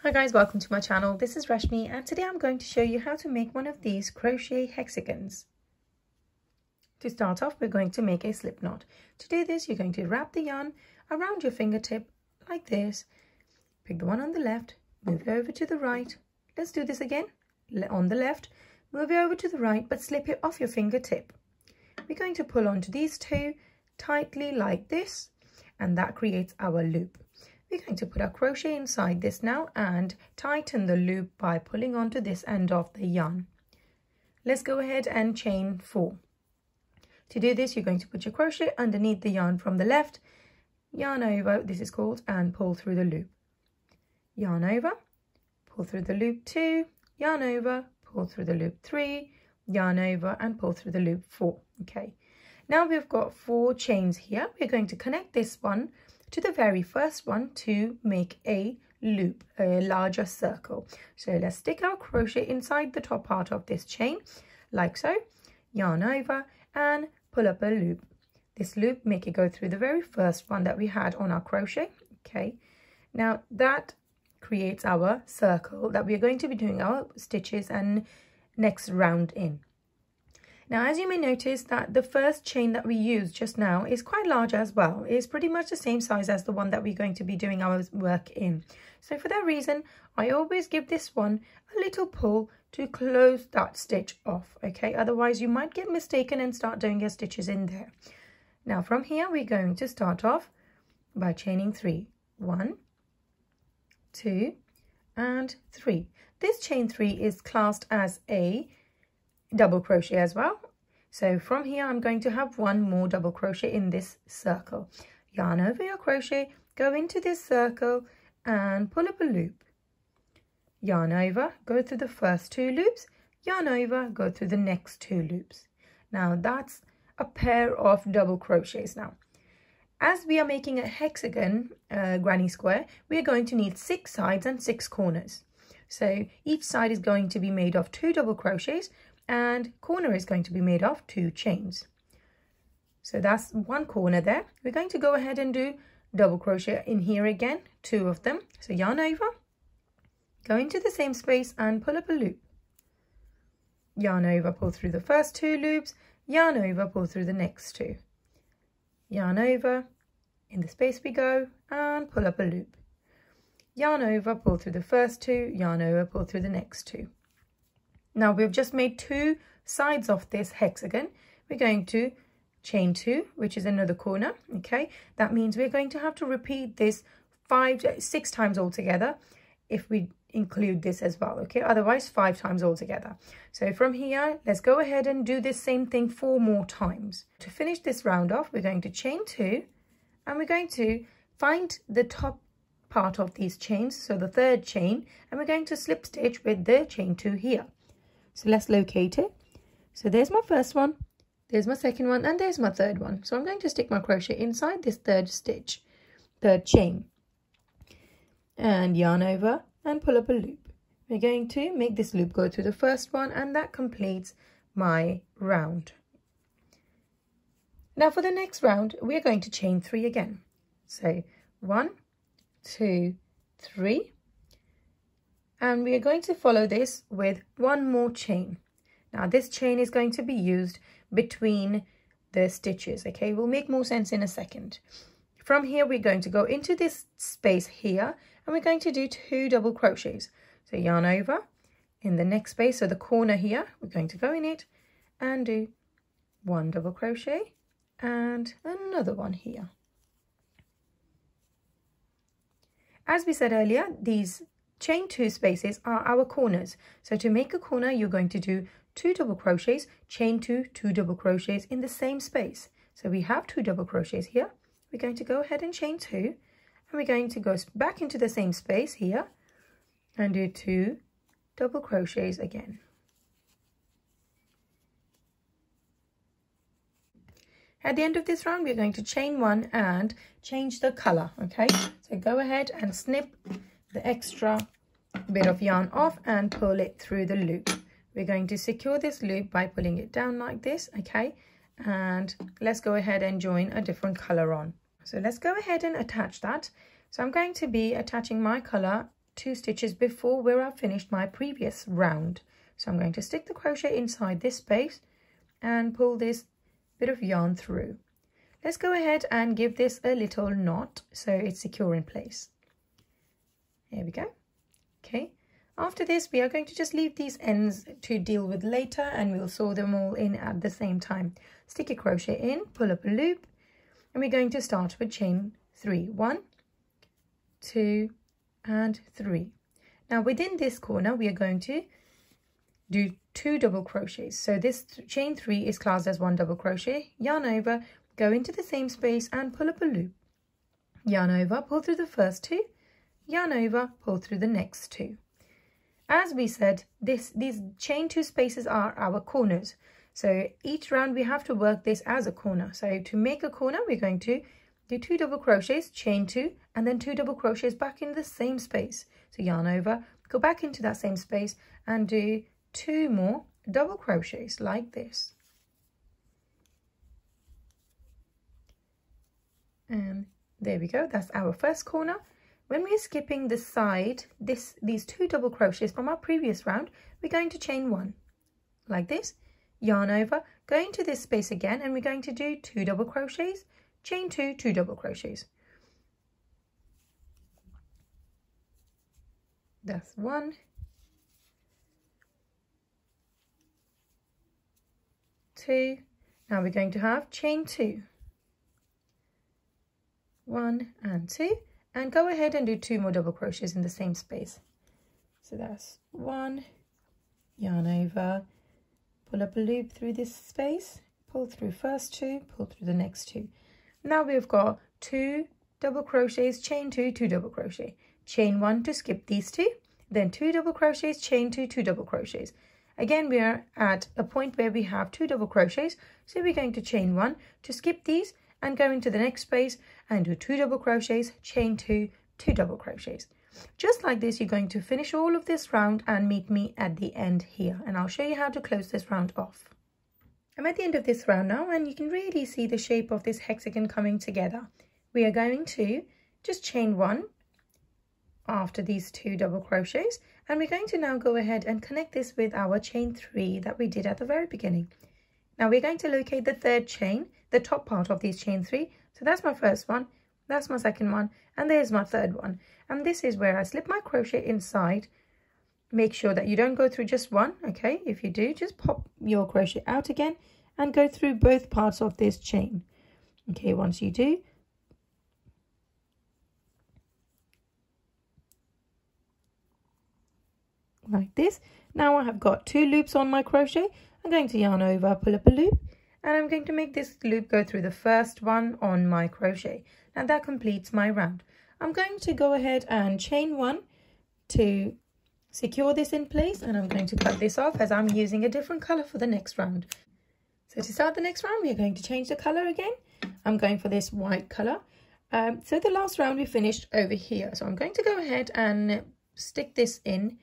Hi guys, welcome to my channel. This is Rashmi and today I'm going to show you how to make one of these crochet hexagons. To start off, we're going to make a slip knot. To do this, you're going to wrap the yarn around your fingertip like this. Pick the one on the left, move it over to the right. Let's do this again. On the left, move it over to the right, but slip it off your fingertip. We're going to pull onto these two tightly like this, and that creates our loop. We're going to put our crochet inside this now and tighten the loop by pulling onto this end of the yarn. Let's go ahead and chain 4. To do this, you're going to put your crochet underneath the yarn from the left, yarn over, this is called, and pull through the loop. Yarn over, pull through the loop 2, yarn over, pull through the loop 3, yarn over, and pull through the loop 4. Okay, now we've got 4 chains here. We're going to connect this one to the very first one to make a loop, a larger circle. So let's stick our crochet inside the top part of this chain like so, yarn over and pull up a loop. This loop, make it go through the very first one that we had on our crochet. Okay, now that creates our circle that we are going to be doing our stitches and next round in. Now, as you may notice that the first chain that we used just now is quite large as well. It's pretty much the same size as the one that we're going to be doing our work in. So for that reason, I always give this one a little pull to close that stitch off. Okay, otherwise you might get mistaken and start doing your stitches in there. Now from here, we're going to start off by chaining 3. 1, 2, and 3. This chain 3 is classed as a double crochet as well. So from here I'm going to have 1 more double crochet in this circle. Yarn over your crochet, go into this circle and pull up a loop. Yarn over, go through the first 2 loops, yarn over, go through the next 2 loops. Now that's a pair of double crochets. Now as we are making a hexagon granny square, we are going to need 6 sides and 6 corners. So each side is going to be made of 2 double crochets and corner is going to be made of 2 chains. So that's 1 corner there. We're going to go ahead and do double crochet in here again, 2 of them. So yarn over, go into the same space and pull up a loop. Yarn over, pull through the first 2 loops, yarn over, pull through the next 2. Yarn over, in the space we go and pull up a loop. Yarn over, pull through the first 2, yarn over, pull through the next 2. Now we've just made 2 sides of this hexagon. We're going to chain 2, which is another corner. Okay, that means we're going to have to repeat this 6 times altogether if we include this as well. Okay, otherwise 5 times altogether. So from here, let's go ahead and do this same thing 4 more times. To finish this round off, we're going to chain 2 and we're going to find the top part of these chains, so the 3rd chain, and we're going to slip stitch with the chain 2 here. So let's locate it. So there's my first one, there's my second one, and there's my 3rd one. So I'm going to stick my crochet inside this 3rd stitch, 3rd chain, and yarn over and pull up a loop. We're going to make this loop go through the first one, and that completes my round. Now for the next round, we're going to chain 3 again. So 1, 2, 3. And we are going to follow this with 1 more chain. Now this chain is going to be used between the stitches. Okay, will make more sense in a second. From here, we're going to go into this space here and we're going to do 2 double crochets. So yarn over in the next space, so the corner here, we're going to go in it and do 1 double crochet and another one here. As we said earlier, these chain 2 spaces are our corners. So to make a corner, you're going to do 2 double crochets, chain 2, 2 double crochets in the same space. So we have 2 double crochets here. We're going to go ahead and chain 2, and we're going to go back into the same space here and do 2 double crochets again. At the end of this round, we're going to chain 1 and change the color. Okay, so go ahead and snip the extra bit of yarn off and pull it through the loop. We're going to secure this loop by pulling it down like this. Okay, and let's go ahead and join a different color on. So let's go ahead and attach that. So I'm going to be attaching my color 2 stitches before where I finished my previous round. So I'm going to stick the crochet inside this space and pull this bit of yarn through. Let's go ahead and give this a little knot so it's secure in place. There we go. Okay, after this we are going to just leave these ends to deal with later, and we'll sew them all in at the same time. Stick your crochet in, pull up a loop, and we're going to start with chain 3. 1, 2 and 3. Now within this corner we are going to do 2 double crochets. So this chain 3 is classed as 1 double crochet. Yarn over, go into the same space and pull up a loop. Yarn over, pull through the first 2, yarn over, pull through the next 2. As we said, these chain 2 spaces are our corners. So each round we have to work this as a corner. So to make a corner, we're going to do 2 double crochets, chain 2, and then 2 double crochets back in the same space. So yarn over, go back into that same space and do 2 more double crochets like this. And there we go, that's our first corner. When we're skipping the side, these 2 double crochets from our previous round, we're going to chain 1 like this, yarn over, go into this space again, and we're going to do 2 double crochets, chain 2, 2 double crochets. That's 1, 2. Now we're going to have chain 2, 1 and 2, and go ahead and do 2 more double crochets in the same space. So that's 1, yarn over, pull up a loop through this space, pull through first 2, pull through the next 2. Now we've got 2 double crochets, chain 2, 2 double crochet, chain 1 to skip these 2, then 2 double crochets, chain 2, 2 double crochets. Again, we are at a point where we have 2 double crochets, so we're going to chain 1 to skip these and go into the next space and do 2 double crochets, chain 2, 2 double crochets. Just like this, you're going to finish all of this round and meet me at the end here, and I'll show you how to close this round off. I'm at the end of this round now, and you can really see the shape of this hexagon coming together. We are going to just chain 1 after these 2 double crochets, and we're going to now go ahead and connect this with our chain 3 that we did at the very beginning. Now we're going to locate the third chain, the top part of these chain 3. So that's my first one, that's my second one, and there's my third one. And this is where I slip my crochet inside. Make sure that you don't go through just one, okay? If you do, just pop your crochet out again and go through both parts of this chain. Okay, once you do, like this. Now I have got 2 loops on my crochet. I'm going to yarn over, pull up a loop, and I'm going to make this loop go through the first one on my crochet. Now that completes my round. I'm going to go ahead and chain 1 to secure this in place, and I'm going to cut this off as I'm using a different color for the next round. So to start the next round, we're going to change the color again. I'm going for this white color. So the last round we finished over here. So I'm going to go ahead and stick this in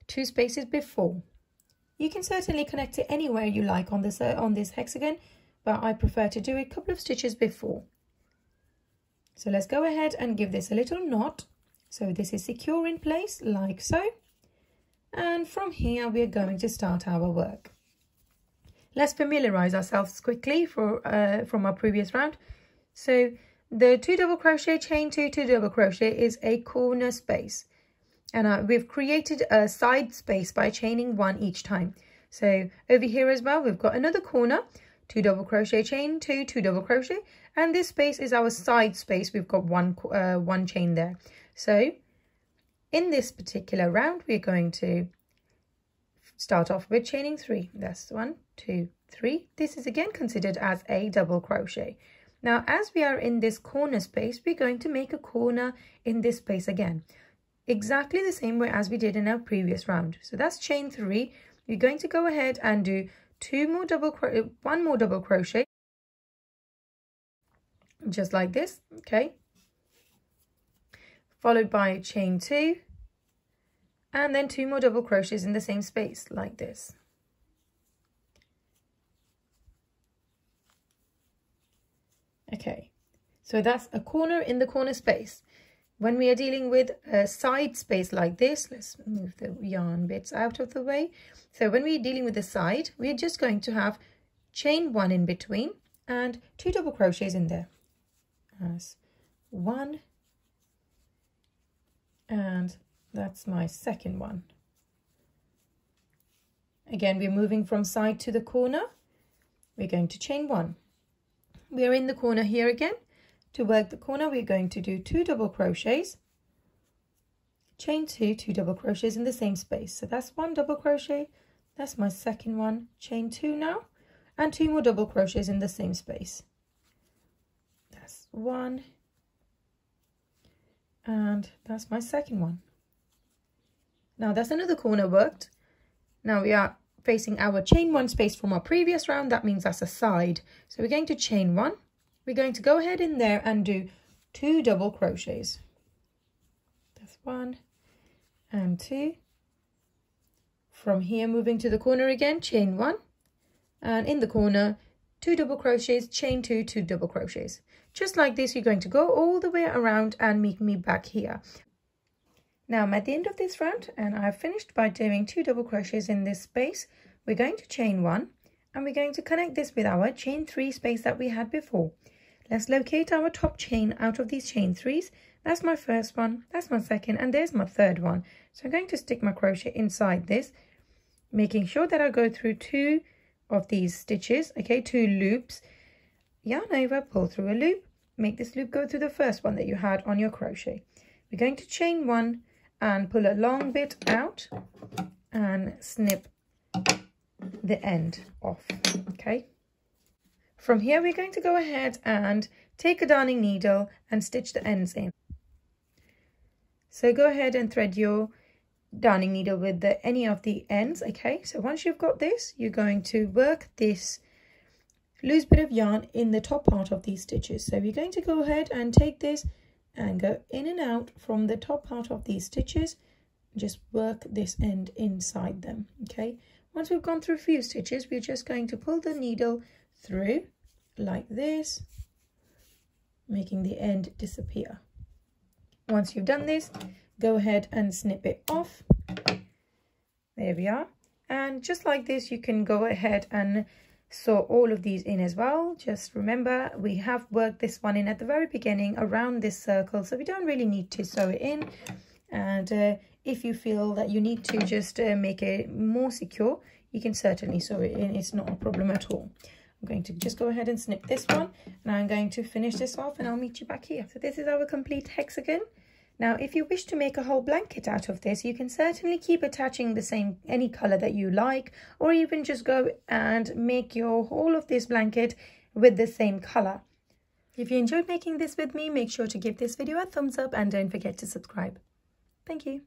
2 spaces before. You can certainly connect it anywhere you like on this hexagon, but I prefer to do a couple of stitches before. So let's go ahead and give this a little knot. So this is secure in place like so. And from here we're going to start our work. Let's familiarize ourselves quickly from our previous round. So the 2 double crochet, chain 2, 2 double crochet is a corner space. And we've created a side space by chaining 1 each time. So over here as well, we've got another corner, 2 double crochet, chain 2, 2 double crochet, and this space is our side space. We've got one chain there. So in this particular round, we're going to start off with chaining 3. That's 1, 2, 3. This is again considered as a double crochet. Now, as we are in this corner space, we're going to make a corner in this space again. Exactly the same way as we did in our previous round. So that's chain 3. We're going to go ahead and do 1 more double crochet, just like this, okay, followed by chain 2, and then 2 more double crochets in the same space like this. Okay, so that's a corner in the corner space. when we are dealing with a side space like this, let's move the yarn bits out of the way. So when we're dealing with the side, we're just going to have chain 1 in between and 2 double crochets in there. As 1, and that's my second one. Again, we're moving from side to the corner. We're going to chain 1. We are in the corner here again. To work the corner, we're going to do 2 double crochets, chain 2, 2 double crochets in the same space. So that's 1 double crochet, that's my second one, chain 2 now, and 2 more double crochets in the same space. That's 1, and that's my second one. Now that's another corner worked. Now we are facing our chain 1 space from our previous round. That means that's a side. So we're going to chain 1. We're going to go ahead in there and do 2 double crochets. That's 1 and 2. From here, moving to the corner again, chain 1, and in the corner 2 double crochets, chain 2, 2 double crochets. Just like this, you're going to go all the way around and meet me back here. Now I'm at the end of this round, and I've finished by doing 2 double crochets in this space. We're going to chain 1, and we're going to connect this with our chain 3 space that we had before. Let's locate our top chain out of these chain 3s. That's my first one, that's my second, and there's my third one. So I'm going to stick my crochet inside this, making sure that I go through 2 of these stitches, okay, 2 loops, yarn over, pull through a loop, make this loop go through the first one that you had on your crochet. We're going to chain 1 and pull a long bit out and snip the end off, okay. From here, we're going to go ahead and take a darning needle and stitch the ends in. So go ahead and thread your darning needle with any of the ends, okay. So once you've got this, you're going to work this loose bit of yarn in the top part of these stitches. So we're going to go ahead and take this and go in and out from the top part of these stitches. Just work this end inside them, okay. Once we've gone through a few stitches, we're just going to pull the needle through like this, making the end disappear. Once you've done this, go ahead and snip it off. There we are. And just like this, you can go ahead and sew all of these in as well. Just remember, we have worked this one in at the very beginning around this circle, so we don't really need to sew it in. And if you feel that you need to just make it more secure, you can certainly sew it in. It's not a problem at all. I'm going to just go ahead and snip this one, and I'm going to finish this off, and I'll meet you back here. So this is our complete hexagon. Now, if you wish to make a whole blanket out of this, you can certainly keep attaching the same, any color that you like, or even just go and make your whole of this blanket with the same color. If you enjoyed making this with me, make sure to give this video a thumbs up and don't forget to subscribe. Thank you.